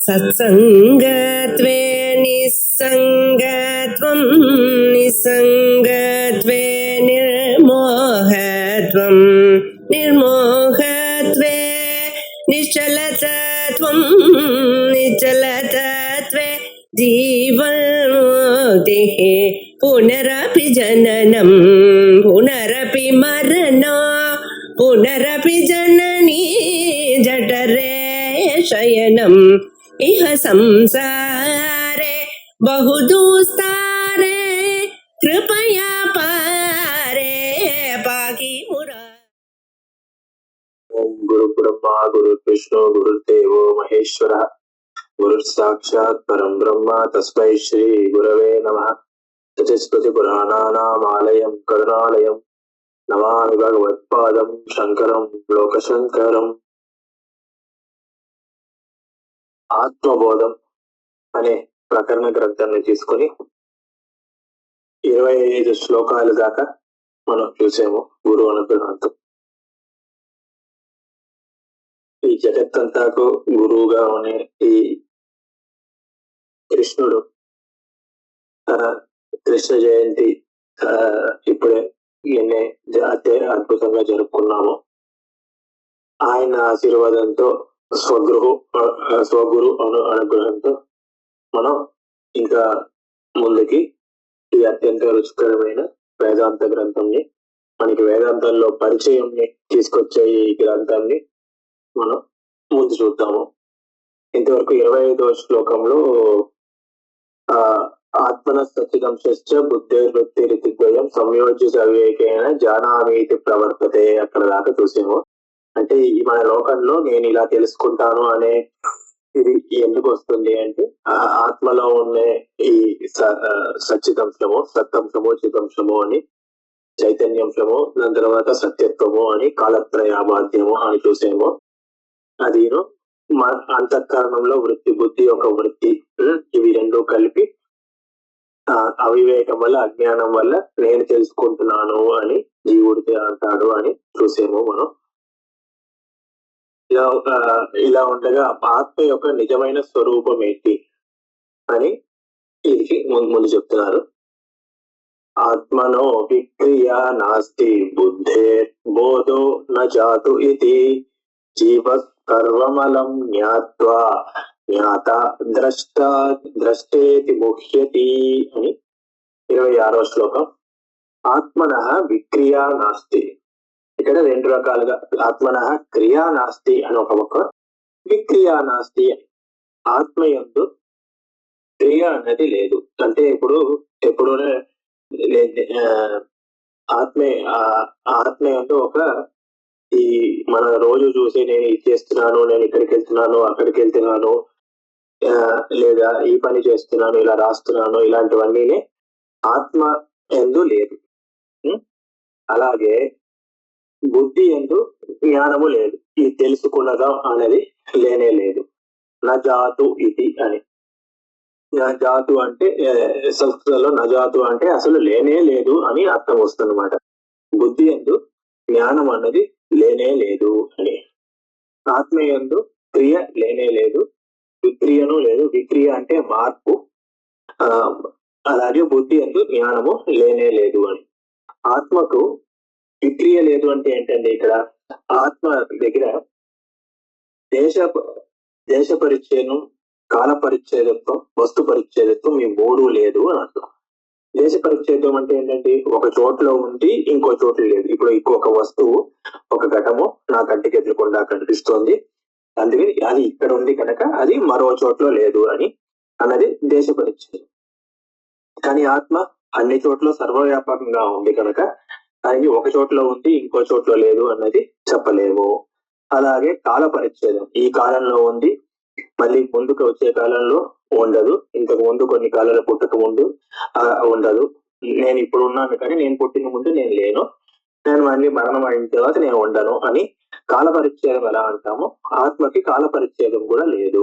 సత్సంగత్వే నిస్సంగత్వం నిస్సంగత్వే నిర్మోహత్వం నిర్మోహత్వే నిశ్చలతత్వం నిశ్చలతత్వే జీవన్ముక్తిః పునరపి జననం పునరపి మరణం పునరపి జననీ జఠరే శయనం ఇహ సంసారే బహుదూస్తారే కృపయా పారే పాకి మురా. ఓం గురు బ్రహ్మ గురు విష్ణు గురుదేవో మహేశ్వర గురు సాక్షాత్ పరం బ్రహ్మ తస్మై శ్రీ గురవే నమః. చతుస్పతి పురాణానామాలయం కరుణాలయం నమామి భగవత్పాదం శంకరం లోకశంకరం. ఆత్మబోధం అనే ప్రకరణ గ్రంథాన్ని తీసుకొని 25 శ్లోకాలు దాకా మనం చూసాము. గురువు అనుగ్రహంతో ఈ జగత్తంతాకు గురువుగా ఉనే ఈ కృష్ణుడు తన కృష్ణ జయంతి ఇప్పుడే అదే అద్భుతంగా జరుపుకున్నాము. ఆయన ఆశీర్వాదంతో స్వగురు అనుగ్రహంతో మనం ఇంకా ముందుకి ఈ అత్యంత రుచికరమైన వేదాంత గ్రంథంని, మనకి వేదాంతంలో పరిచయంని తీసుకొచ్చే ఈ గ్రంథాన్ని మనం ముందు చూద్దాము. ఇంతవరకు 25వ శ్లోకంలో ఆత్మన సచ్చిదంశశ్చ బుద్ధిర్వృత్తిరితిద్వయం సంయోజ్య సవివేకేన జానామీతి ప్రవర్తతే అక్కడ దాకా చూసాము. అంటే ఈ మన లోకంలో నేను ఇలా తెలుసుకుంటాను అనే ఇది ఎందుకు వస్తుంది అంటే ఆత్మలో ఉన్న ఈ సచ్చిదంశము, సత్తంశము, చిదంశము అని చైతన్యంశము, దాని తర్వాత సత్యత్వము అని కాలత్రయాబాధ్యము అని చూసాము. అది అంతఃకరణంలో వృత్తి, బుద్ధి ఒక వృత్తి, ఇవి రెండు కలిపి అవివేకం వల్ల, అజ్ఞానం వల్ల నేను తెలుసుకుంటున్నాను అని జీవుడికి అంటాడు అని చూసాము మనం. ఇలా ఉండగా ఆత్మ యొక్క నిజమైన స్వరూపం ఏంటి అని ఇది ముందు చెప్తున్నారు. ఆత్మనో విక్రియా నాస్తి బుద్ధే బోధో న జాతు ఇది జీవ సర్వమలం జ్ఞాత్వా జ్ఞాత ద్రష్టేతి ముహ్యతి అని 26వ శ్లోకం. ఆత్మనః విక్రియా నాస్తి. ఇక్కడ రెండు రకాలుగా ఆత్మనః క్రియా నాస్తి అని ఒక పక్క, విక్రియా నాస్తి. ఆత్మయందు క్రియ అన్నది లేదు. అంటే ఎప్పుడూనే ఆత్మయందు ఒక ఈ మన రోజు చూసి నేను ఇది చేస్తున్నాను, నేను ఇక్కడికి వెళ్తున్నాను, అక్కడికి వెళ్తున్నాను, లేదా ఈ పని చేస్తున్నాను, ఇలా రాస్తున్నాను, ఇలాంటివన్నీ ఆత్మ యందు లేదు. అలాగే బుద్ధి యందు జ్ఞానము లేదు. ఇది తెలుసుకున్నదా అనేది లేనే లేదు. నజాతు ఇది అని, నజాతు అంటే సంస్కృతంలో నజాతు అంటే అసలు లేనే లేదు అని అర్థం వస్తుంది అన్నమాట. బుద్ధి యందు జ్ఞానం అన్నది లేనే లేదు అని. ఆత్మ యందు క్రియ లేనే లేదు, విక్రియను లేదు. విక్రియ అంటే మార్పు. అలాగే బుద్ధి యందు జ్ఞానము లేనే లేదు అని. ఆత్మకు విక్రియ లేదు అంటే ఏంటంటే ఇక్కడ ఆత్మ దగ్గర దేశ పరిచ్ఛేదం, కాల పరిచ్ఛేదత్వం, వస్తు పరిచ్ఛేదత్వం ఈ మూడు లేదు అని అర్థం. దేశ పరిచ్ఛేదం అంటే ఏంటంటే ఒక చోట్లో ఉండి ఇంకో చోట్ల లేదు. ఇప్పుడు ఇంకొక వస్తువు, ఒక ఘటము నా కంటికి ఎదురకుండా కనిపిస్తోంది, అందుకని అది ఇక్కడ ఉంది కనుక అది మరో చోట్ల లేదు అని అన్నది దేశ పరిచ్ఛేదం. కానీ ఆత్మ అన్ని చోట్ల సర్వవ్యాపకంగా ఉంది కనుక అది ఒక చోట్ల ఉంది ఇంకో చోట్ల లేదు అన్నది చెప్పలేము. అలాగే కాల పరిచ్ఛేదం, ఈ కాలంలో ఉంది మళ్ళీ ముందుకు వచ్చే కాలంలో ఉండదు, ఇంతకు ముందు కొన్ని కాలాల పుట్టక ముందు ఉండదు. నేను ఇప్పుడు ఉన్నాను కానీ నేను పుట్టిన ముందు నేను లేను, నేను మళ్ళీ మరణం అయిన తర్వాత నేను ఉండను అని కాల పరిచ్ఛేదం ఎలా అంటామో ఆత్మకి కాల పరిచ్ఛేదం కూడా లేదు.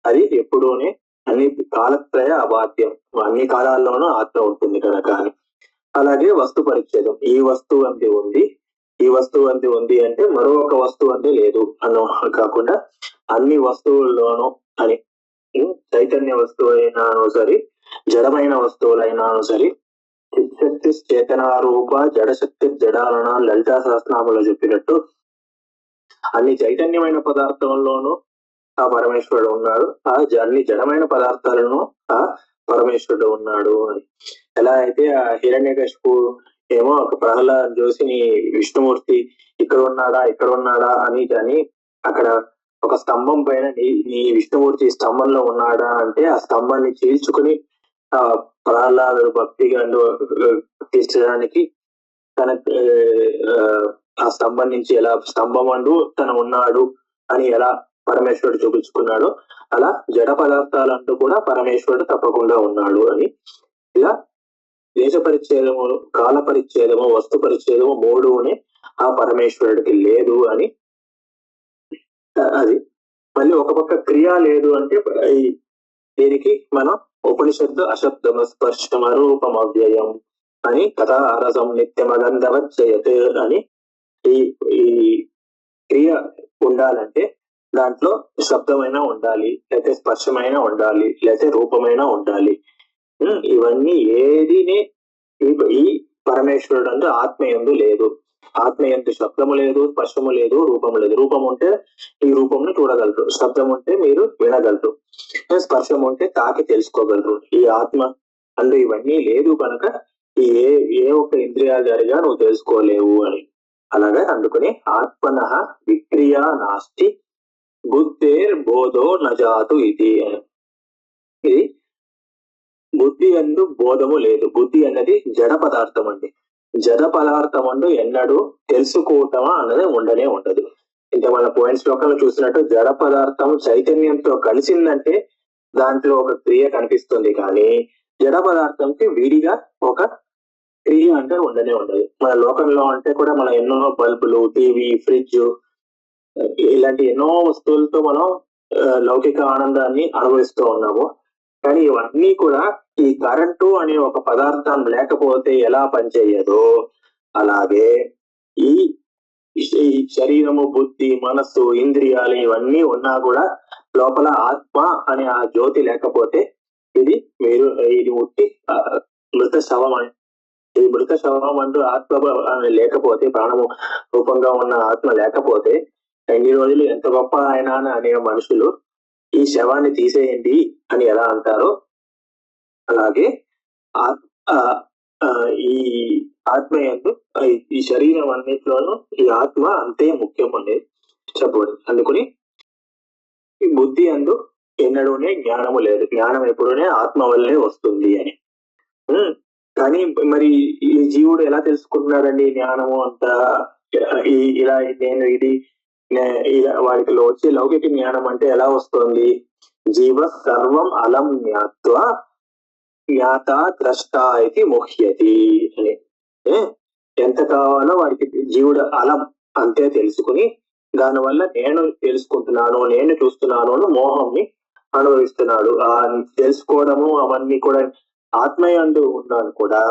అది ఎప్పుడూనే అన్ని కాలత్రయ అబాధ్యం, అన్ని కాలాల్లోనూ ఆత్మ ఉంటుంది కనుక. అలాగే వస్తు పరిచ్ఛేదం, ఈ వస్తువు అంతే ఉంది, ఈ వస్తువు అంతే ఉంది అంటే మరో ఒక వస్తువు అంతే లేదు అన్న కాకుండా అన్ని వస్తువుల్లోనూ అని చైతన్య వస్తువులైనాను సరే, జడమైన వస్తువులైనాను సరే, చిత్శక్తి చేతనారూప జడశక్తి జడాలన లలితా సహస్రనామంలో చెప్పినట్టు అన్ని చైతన్యమైన పదార్థంలోనూ ఆ పరమేశ్వరుడు ఉన్నాడు, అన్ని జడమైన పదార్థాలను ఆ పరమేశ్వరుడు ఉన్నాడు అని. ఎలా అయితే ఆ హిరణ్యకశిపు ఏమో ఒక ప్రహ్లాద్ జోషిని విష్ణుమూర్తి ఇక్కడ ఉన్నాడా అని కానీ అక్కడ ఒక స్తంభం పైన నీ విష్ణుమూర్తి స్తంభంలో ఉన్నాడా అంటే ఆ స్తంభాన్ని చీల్చుకుని ఆ ప్రహ్లాదుడు భక్తిగా తీర్చడానికి తన ఆ స్తంభం నుంచి ఎలా స్తంభం అందు తను ఉన్నాడు అని ఎలా పరమేశ్వరుడు చూపించుకున్నాడు, అలా జడ పదార్థాలంటూ కూడా పరమేశ్వరుడు తప్పకుండా ఉన్నాడు అని. ఇలా దేశ పరిచ్ఛేదము, కాల పరిచ్ఛేదము, వస్తు పరిచ్ఛేదము మూడునే ఆ పరమేశ్వరుడికి లేదు అని. అది మళ్ళీ ఒక పక్క క్రియ లేదు అంటే దీనికి మనం ఉపనిషత్తు అశబ్దమ స్పర్శమ రూపం అవ్యయం అని కథారసం నిత్యమగంధవచ్చయత్ అని ఈ క్రియ ఉండాలంటే దాంట్లో శబ్దమైనా ఉండాలి, లేకపోతే స్పర్శమైనా ఉండాలి, లేకపోతే రూపమైనా ఉండాలి. ఇవన్నీ ఏదినే ఈ పరమేశ్వరుడు అంటే ఆత్మయందు లేదు. ఆత్మయందు శబ్దము లేదు, స్పర్శము లేదు, రూపము లేదు. రూపం ఉంటే ఈ రూపంను చూడగలరు, శబ్దం ఉంటే మీరు వినగలరు, స్పర్శం ఉంటే తాకి తెలుసుకోగలరు. ఈ ఆత్మ అందు ఇవన్నీ లేదు కనుక ఏ ఒక్క ఇంద్రియాల జరిగా నువ్వు తెలుసుకోలేవు అని. అలాగే అందుకని ఆత్మన విక్రియ నాస్తి బుద్ధేర్ బోధో నజాతు ఇది అని. ఇది బుద్ధి అందు బోధము లేదు. బుద్ధి అన్నది జడ పదార్థం అండి. జడ పదార్థం అందు ఎన్నడూ తెలుసుకోవటమా అన్నది ఉండనే ఉండదు. ఇంకా మన పోయిన శ్లోకంలో చూసినట్టు జడ పదార్థం చైతన్యంతో కలిసిందంటే దాంట్లో ఒక క్రియ కనిపిస్తుంది, కానీ జడ పదార్థంకి విడిగా ఒక క్రియ అంటే ఉండనే ఉండదు. మన లోకంలో అంటే కూడా మన ఎన్నో బల్బులు, టీవీ, ఫ్రిడ్జ్ ఇలాంటి ఎన్నో వస్తువులతో మనం లౌకిక ఆనందాన్ని అనుభవిస్తూ ఉన్నాము. కానీ ఇవన్నీ కూడా ఈ కరెంటు అనే ఒక పదార్థం లేకపోతే ఎలా పనిచేయదో అలాగే ఈ శరీరము, బుద్ధి, మనస్సు, ఇంద్రియాలు ఇవన్నీ ఉన్నా కూడా లోపల ఆత్మ అనే ఆ జ్యోతి లేకపోతే ఇది ఉట్టి మృత శవం అని. ఈ మృత శవం అంటూ ఆత్మ లేకపోతే, ప్రాణము రూపంగా ఉన్న ఆత్మ లేకపోతే ఎన్ని రోజులు ఎంత గొప్ప ఆయన అనే మనుషులు ఈ శవాన్ని తీసేయండి అని ఎలా అంటారో అలాగే ఈ ఆత్మ యందు ఈ శరీరం అన్నిట్లోనూ ఈ ఆత్మ అంతే ముఖ్యం అనేది చెప్పండి. అందుకని ఈ బుద్ధి అందు ఎన్నడూనే జ్ఞానము లేదు. జ్ఞానం ఎప్పుడూనే ఆత్మ వల్లే వస్తుంది అని. కానీ మరి ఈ జీవుడు ఎలా తెలుసుకుంటున్నాడండి జ్ఞానము అంతా? ఇలా నేను వాడికి వచ్చే లౌకిక జ్ఞానం అంటే ఎలా వస్తుంది? జీవ సర్వం అలం జ్ఞాత్వా జ్ఞాత ద్రష్ట ఇది ముహ్యతి అని. ఎంత కావాలో వాడికి జీవుడు అలం అంతే తెలుసుకుని దానివల్ల నేను తెలుసుకుంటున్నాను, నేను చూస్తున్నాను అని మోహంని అనుభవిస్తున్నాడు. ఆ తెలుసుకోవడము అవన్నీ కూడా ఆత్మయందు ఉన్నాను కూడా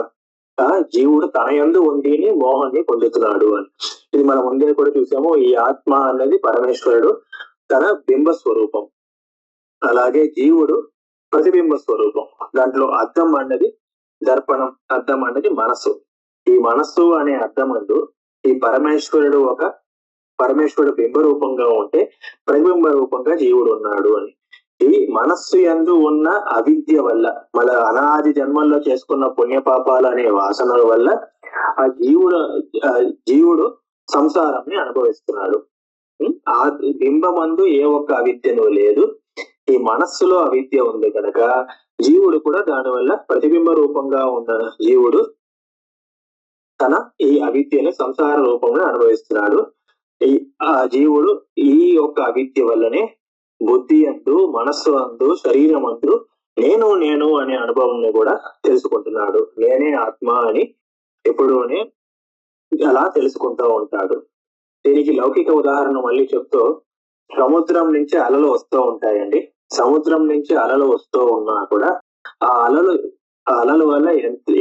జీవుడు తన యందు ఉండి మోహాన్ని పొందుతున్నాడు అని. ఇది మనం ముందే కూడా చూసాము. ఈ ఆత్మ అన్నది పరమేశ్వరుడు తన బింబ స్వరూపం, అలాగే జీవుడు ప్రతిబింబ స్వరూపం. దాంట్లో అద్దం అన్నది దర్పణం, అద్దం అన్నది మనస్సు. ఈ మనస్సు అనే అద్దం అందు ఈ పరమేశ్వరుడు బింబ రూపంగా ఉంటే ప్రతిబింబ రూపంగా జీవుడు ఉన్నాడు అని. ఈ మనస్సు యందు ఉన్న అవిద్య వల్ల, మన అనాది జన్మల్లో చేసుకున్న పుణ్యపాపాలు అనే వాసనల వల్ల ఆ జీవుడు సంసారాన్ని అనుభవిస్తున్నాడు. ఆ బింబమందు ఏ ఒక్క అవిద్యను లేదు. ఈ మనస్సులో అవిద్య ఉంది కనుక జీవుడు కూడా దానివల్ల ప్రతిబింబ రూపంగా ఉన్న జీవుడు తన ఈ అవిద్యను సంసార రూపంలో అనుభవిస్తున్నాడు. ఆ జీవుడు ఈ యొక్క అవిద్య వల్లనే బుద్ధి అందు, మనస్సు అందు, శరీరం అందు నేను అనే అనుభవం కూడా తెలుసుకుంటున్నాడు. నేనే ఆత్మ అని ఎప్పుడూనే అలా తెలుసుకుంటూ ఉంటాడు. దీనికి లౌకిక ఉదాహరణ మళ్ళీ చెప్తూ, సముద్రం నుంచి అలలు వస్తూ ఉంటాయండి. సముద్రం నుంచి అలలు వస్తూ ఉన్నా కూడా ఆ అలల వల్ల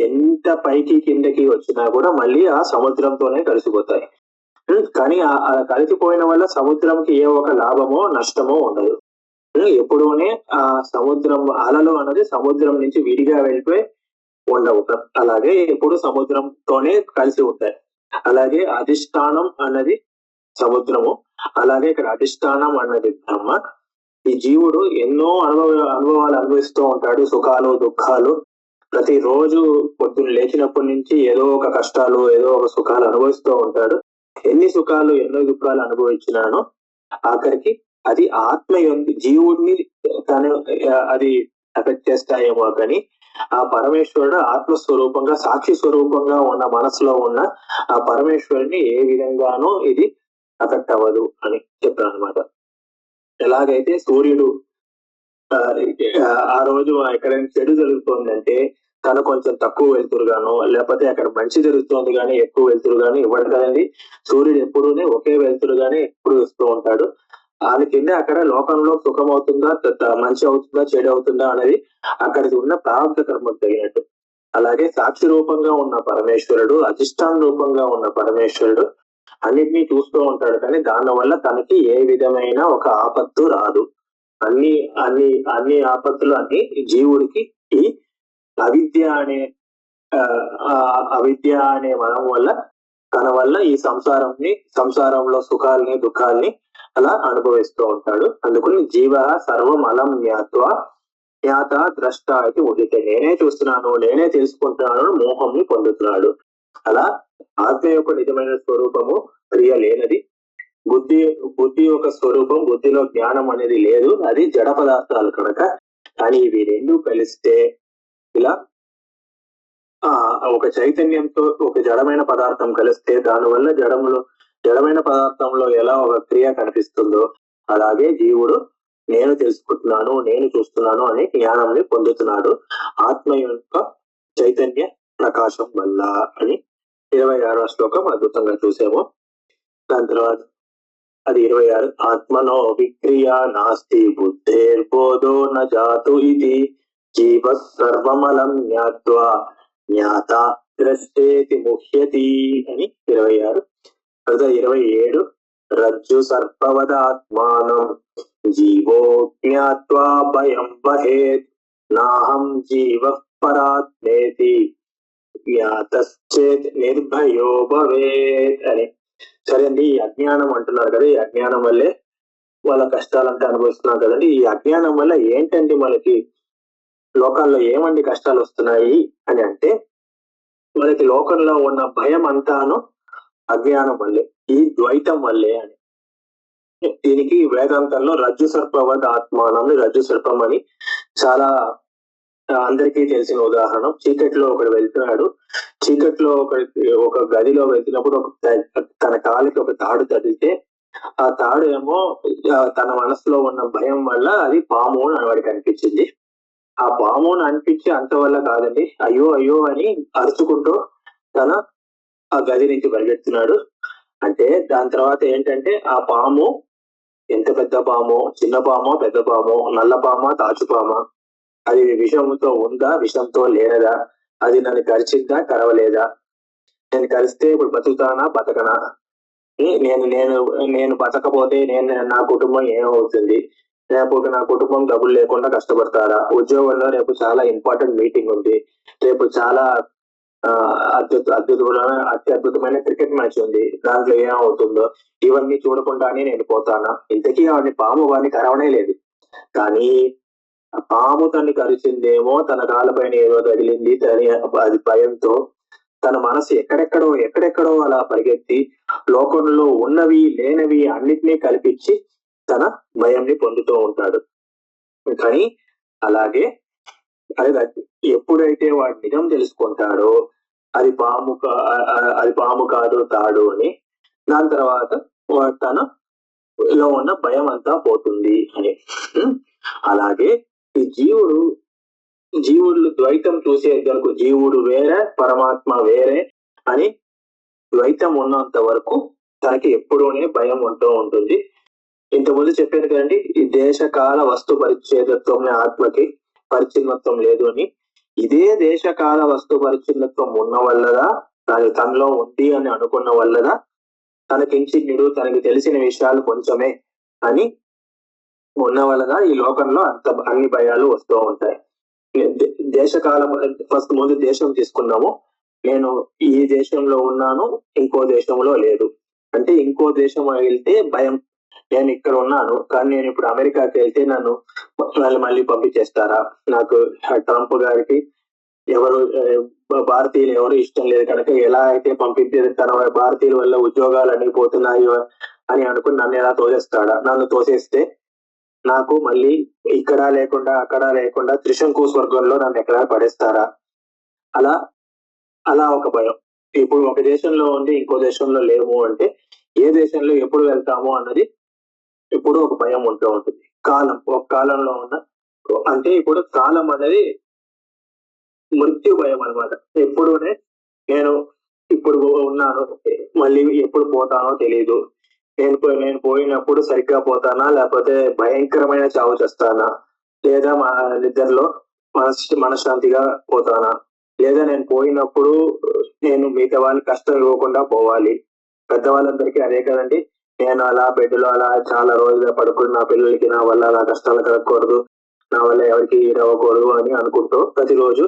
ఎంత పైకి కిందకి వచ్చినా కూడా మళ్ళీ ఆ సముద్రంతోనే కలిసిపోతాయి. కానీ ఆ కలిసిపోయిన వల్ల సముద్రంకి ఏ ఒక లాభమో నష్టమో ఉండదు. ఎప్పుడూనే ఆ సముద్రం అలలు అన్నది సముద్రం నుంచి విడిగా వెళ్ళిపోయి ఉండవు. అలాగే ఎప్పుడు సముద్రంతోనే కలిసి ఉంటాయి. అలాగే అధిష్టానం అన్నది సముద్రము, అలాగే ఇక్కడ అధిష్టానం అన్నది బ్రహ్మ. ఈ జీవుడు ఎన్నో అనుభవాలు అనుభవిస్తూ ఉంటాడు, సుఖాలు దుఃఖాలు. ప్రతిరోజు పొద్దున్న లేచినప్పటి నుంచి ఏదో ఒక కష్టాలు ఏదో ఒక సుఖాలు అనుభవిస్తూ ఉంటాడు. ఎన్ని సుఖాలు ఎన్నో దుఃఖాలు అనుభవించినానో ఆఖరికి అది ఆత్మ జీవుడిని తను అది ఎఫెక్ట్ చేస్తాయేమో కానీ ఆ పరమేశ్వరుడు ఆత్మస్వరూపంగా సాక్షి స్వరూపంగా ఉన్న మనసులో ఉన్న ఆ పరమేశ్వరుని ఏ విధంగానూ ఇది అఫెక్ట్ అవ్వదు అని చెప్పాను అనమాట. ఎలాగైతే సూర్యుడు ఆ రోజు ఎక్కడైనా చెడు జరుగుతుందంటే తను కొంచెం తక్కువ వెలుతురుగాను, లేకపోతే అక్కడ మంచి జరుగుతుంది కానీ ఎక్కువ వెలుతురుగాను ఇవ్వడు కదండి. సూర్యుడు ఎప్పుడూనే ఒకే వెలుతురుగానే ఎప్పుడు ఇస్తూ ఉంటాడు. దాని కింద అక్కడ లోకంలో సుఖం అవుతుందా మంచి అవుతుందా చెడు అవుతుందా అనేది అక్కడికి ఉన్న ప్రారంభ కర్మకు తగినట్టు. అలాగే సాక్షి రూపంగా ఉన్న పరమేశ్వరుడు, అధిష్టాన రూపంగా ఉన్న పరమేశ్వరుడు అన్నిటినీ చూస్తూ ఉంటాడు కానీ దాని వల్ల తనకి ఏ విధమైన ఒక ఆపత్తు రాదు. అన్ని అన్ని అన్ని ఆపత్తులు అన్ని జీవుడికి ఈ అవిద్య అనే మనం వల్ల తన వల్ల ఈ సంసారంలో సుఖాల్ని దుఃఖాల్ని అలా అనుభవిస్తూ ఉంటాడు. అందుకని జీవ సర్వం అలం జ్ఞాత ద్రష్ట అయితే ఉదితే, నేనే చూస్తున్నాను నేనే తెలుసుకుంటున్నాను మోహంని పొందుతున్నాడు. అలా ఆత్మ యొక్క నిజమైన స్వరూపము క్రియ లేనది. బుద్ధి యొక్క స్వరూపం, బుద్ధిలో జ్ఞానం అనేది లేదు, అది జడ పదార్థాలు కనుక. కానీ ఇవి రెండు కలిస్తే ఇలా ఒక చైతన్యంతో ఒక జడమైన పదార్థం కలిస్తే దానివల్ల జడమైన పదార్థంలో ఎలా ఒక క్రియ కనిపిస్తుందో అలాగే జీవుడు నేను తెలుసుకుంటున్నాను నేను చూస్తున్నాను అనే జ్ఞానాన్ని పొందుతున్నాడు ఆత్మ యొక్క చైతన్య ప్రకాశం వల్ల అని 26వ శ్లోకం అద్భుతంగా చూసాము. దాని తర్వాత అది 26 ఆత్మనో విక్రియ నాస్తి బుద్ధేర్బోధో న జాతు ఇది జీవ సర్వమలం జ్ఞాత్వా జ్ఞాత ద్రష్టేతి ముహ్యతి అని 26. 27 రజ్జు సర్పవదాత్మానం జీవో జ్ఞాత్వా భయం వహేత్ నాహం జీవ పరాత్మేతి జ్ఞాతశ్చేత్ నిర్భయో భవేత్ అని. సరే అండి, ఈ అజ్ఞానం అంటున్నారు కదా, ఈ అజ్ఞానం వల్లే వాళ్ళ కష్టాలంతా అనుభవిస్తున్నాం కదండి. ఈ అజ్ఞానం వల్ల ఏంటండి మనకి లోకాల్లో ఏమండి కష్టాలు వస్తున్నాయి అని అంటే మనకి లోకంలో ఉన్న భయం అంతాను అజ్ఞానం వల్లే, ఈ ద్వైతం వల్లే అని. దీనికి వేదాంతంలో రజ్జు సర్పవద్ ఆత్మానం, రజ్జు సర్పం అని చాలా అందరికీ తెలిసిన ఉదాహరణ. చీకట్లో ఒకడు వెళ్తున్నాడు, చీకట్లో ఒక గదిలో వెళ్తున్నప్పుడు తన కాలికి ఒక తాడు తగిలితే ఆ తాడు ఏమో తన మనసులో ఉన్న భయం వల్ల అది పాము అని వాడికి అనిపించింది. ఆ పామును అనిపించి అంతవల్ల కాదండి, అయ్యో అయ్యో అని అరుచుకుంటూ తన ఆ గది నుంచి పరిగెడుతున్నాడు. అంటే దాని తర్వాత ఏంటంటే ఆ పాము ఎంత పెద్ద పాము, చిన్న పామో పెద్ద పామో, నల్ల పామా తాచుపామా, అది విషంతో ఉందా విషంతో లేనదా, అది నన్ను కరిచిందా కరవలేదా, నేను కలిస్తే ఇప్పుడు బతుకుతానా బతకనా, నేను నేను నేను బతకపోతే నా కుటుంబం ఏమవుతుంది, రేపు నా కుటుంబం డబ్బులు లేకుండా కష్టపడతారా, ఉద్యోగంలో రేపు చాలా ఇంపార్టెంట్ మీటింగ్ ఉంది, రేపు చాలా అత్యద్భుతమైన క్రికెట్ మ్యాచ్ ఉంది, దాంట్లో ఏమవుతుందో ఇవన్నీ చూడకుండానే నేను పోతానా. ఇంతకీ వాడిని పాము వాడిని కరవనే లేదు, కానీ పాము తన్ని కరిచిందేమో తన కాళ్ళపైన ఏదో తగిలింది అది భయంతో తన మనసు ఎక్కడెక్కడో అలా పరిగెత్తి లోకంలో ఉన్నవి లేనవి అన్నిటినీ కల్పించి తన భయంని పొందుతూ ఉంటాడు. కానీ అలాగే ఎప్పుడైతే వాడు నిజం తెలుసుకుంటాడో అది పాము కాదు తాడు అని, దాని తర్వాత తనలో ఉన్న భయం అంతా పోతుంది అని. అలాగే ఈ జీవుడు ద్వైతం చూసేంత వరకు జీవుడు వేరే పరమాత్మ వేరే అని ద్వైతం ఉన్నంత వరకు తనకి ఎప్పుడూనే భయం ఉంటూ ఉంటుంది. ఇంతకుముందు చెప్పాను కదండి, ఈ దేశకాల వస్తు పరిచ్ఛేదత్వం ఆత్మకి పరిచ్ఛిన్నత్వం లేదు అని. ఇదే దేశకాల వస్తు పరిచ్ఛిన్నత్వం ఉన్న వల్లదా తనలో ఉంది అని అనుకున్న వల్లదా తనకించిన్నుడు తనకి తెలిసిన విషయాలు కొంచెమే అని ఉన్న వలన ఈ లోకంలో అన్ని భయాలు వస్తూ ఉంటాయి. దేశకాలం ఫస్ట్ ముందు దేశం తీసుకున్నాము. నేను ఈ దేశంలో ఉన్నాను, ఇంకో దేశంలో లేదు. అంటే ఇంకో దేశం వెళ్తే భయం. నేను ఇక్కడ ఉన్నాను కానీ నేను ఇప్పుడు అమెరికాకి వెళ్తే నన్ను మళ్ళీ పంపించేస్తారా? నాకు ట్రంప్ గారికి ఎవరు భారతీయులు ఎవరు ఇష్టం లేదు కనుక ఎలా అయితే పంపించేది తన భారతీయుల వల్ల ఉద్యోగాలు అన్ని పోతున్నాయి అని అనుకుని నన్ను ఎలా తోసేస్తాడా? నన్ను తోసేస్తే నాకు మళ్ళీ ఇక్కడ లేకుండా అక్కడ లేకుండా త్రిశంకు స్వర్గంలో నన్ను ఎక్కడ పడేస్తారా? అలా అలా ఒక భయం. ఇప్పుడు ఒక దేశంలో ఉండి ఇంకో దేశంలో లేము అంటే ఏ దేశంలో ఎప్పుడు వెళ్తాము అన్నది ఇప్పుడు ఒక భయం ఉంటూ ఉంటుంది. కాలం, ఒక కాలంలో ఉన్న అంటే ఇప్పుడు కాలం అనేది మృత్యు భయం అనమాట. ఎప్పుడునే నేను ఇప్పుడు ఉన్నాను, మళ్ళీ ఎప్పుడు పోతానో తెలియదు. నేను పోయినప్పుడు సరిగ్గా పోతానా, లేకపోతే భయంకరమైన చావు చేస్తానా, లేదా మా నిద్రలో మనశ్శాంతిగా పోతానా, లేదా నేను పోయినప్పుడు నేను మిగతా వాళ్ళకి కష్టం ఇవ్వకుండా పోవాలి. పెద్దవాళ్ళందరికీ అదే కదండి. నేను అలా బెడ్లో అలా చాలా రోజులుగా పడుకుని నా పిల్లలకి నా వల్ల అలా కష్టాలు కలగకూడదు, నా వల్ల ఎవరికి ఇవ్వకూడదు అని అనుకుంటూ ప్రతిరోజు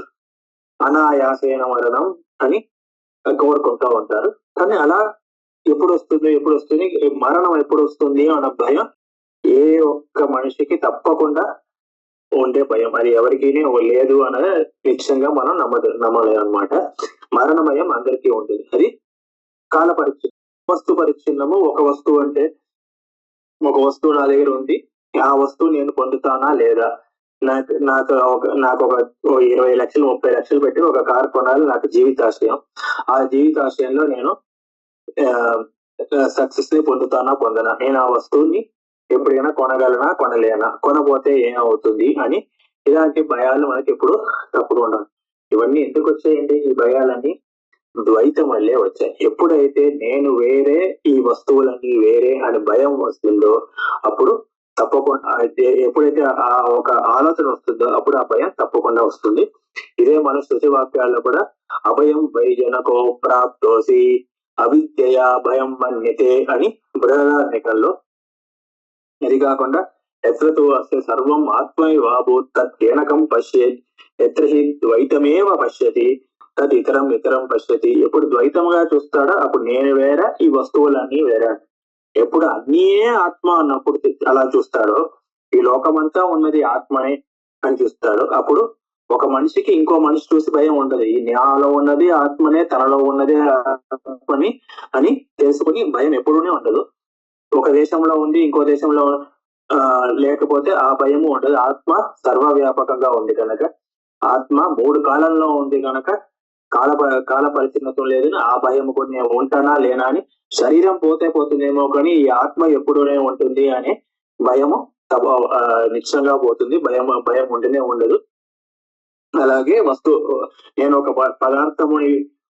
అనాయాసేన మరణం అని కోరుకుంటూ ఉంటారు. కానీ అలా ఎప్పుడు వస్తుంది మరణం ఎప్పుడు వస్తుంది అన్న భయం ఏ ఒక్క మనిషికి తప్పకుండా ఉండే భయం. అది ఎవరికి లేదు అన్నది నిశ్చయంగా మనం నమ్మలేం అనమాట. మరణ భయం అందరికీ ఉంటుంది. అది కాల పరిచ్ఛిన్నం. వస్తు పరిచ్ఛిన్నము. ఒక వస్తువు అంటే ఒక వస్తువు నా దగ్గర ఉంది, ఆ వస్తువు నేను పొందుతానా లేదా? నాకు ఒక 20 లక్షలు 30 లక్షలు పెట్టి ఒక కారు కొనాలి, నాకు జీవితాశయం. ఆ జీవితాశయంలో నేను సక్సెస్ ని పొందుతానా పొందనా? నేను ఆ వస్తువుని ఎప్పుడైనా కొనగలనా కొనలేనా? కొనబోతే ఏమవుతుంది అని ఇలాంటి భయాలు మనకి ఎప్పుడు తప్పుడు ఉండాలి. ఇవన్నీ ఎందుకు వచ్చాయండి? ఈ భయాలన్నీ ద్వైతం వల్లే వచ్చాయి. ఎప్పుడైతే నేను వేరే, ఈ వస్తువులన్నీ వేరే అని భయం వస్తుందో అప్పుడు తప్పకుండా, ఎప్పుడైతే ఆ ఒక ఆలోచన వస్తుందో అప్పుడు ఆ భయం తప్పకుండా వస్తుంది. ఇదే మన శృతి వాక్యాల్లో కూడా అభయం వైజనకో ప్రాప్తోసి అవిద్యయ భయం మన్యతే అని బృహదారణ్యకంలో. ఇది కాకుండా ఎత్రతో అస్య సర్వం ఆత్మైవాభూత్ తేనకం పశ్యేత్ ఎత్ర హి ద్వైతమేవ పశ్యతి తద్ ఇతరం పశ్యతి. ఎప్పుడు ద్వైతంగా చూస్తాడో అప్పుడు నేను వేరే, ఈ వస్తువులన్నీ వేరే. ఎప్పుడు అన్నీయే ఆత్మ అన్నప్పుడు అలా చూస్తాడో, ఈ లోకమంతా ఉన్నది ఆత్మనే అని చూస్తాడు, అప్పుడు ఒక మనిషికి ఇంకో మనిషి చూసి భయం ఉండదు. ఈ నాలో ఉన్నది ఆత్మనే, తనలో ఉన్నది ఆత్మని అని తెలుసుకుని భయం ఎప్పుడూనే ఉండదు. ఒక దేశంలో ఉండి ఇంకో దేశంలో లేకపోతే ఆ భయము ఉండదు. ఆత్మ సర్వవ్యాపకంగా ఉంది కనుక, ఆత్మ 3 కాలంలో ఉంది కనుక కాల పరిచ్ఛిన్నతం లేదు. ఆ భయం కూడా నేను ఉంటానా లేనా అని, శరీరం పోతే పోతుందేమో కానీ ఈ ఆత్మ ఎప్పుడూనే ఉంటుంది అనే భయము నిశ్చయంగా పోతుంది. భయం ఉంటేనే ఉండదు. అలాగే నేను ఒక పదార్థముని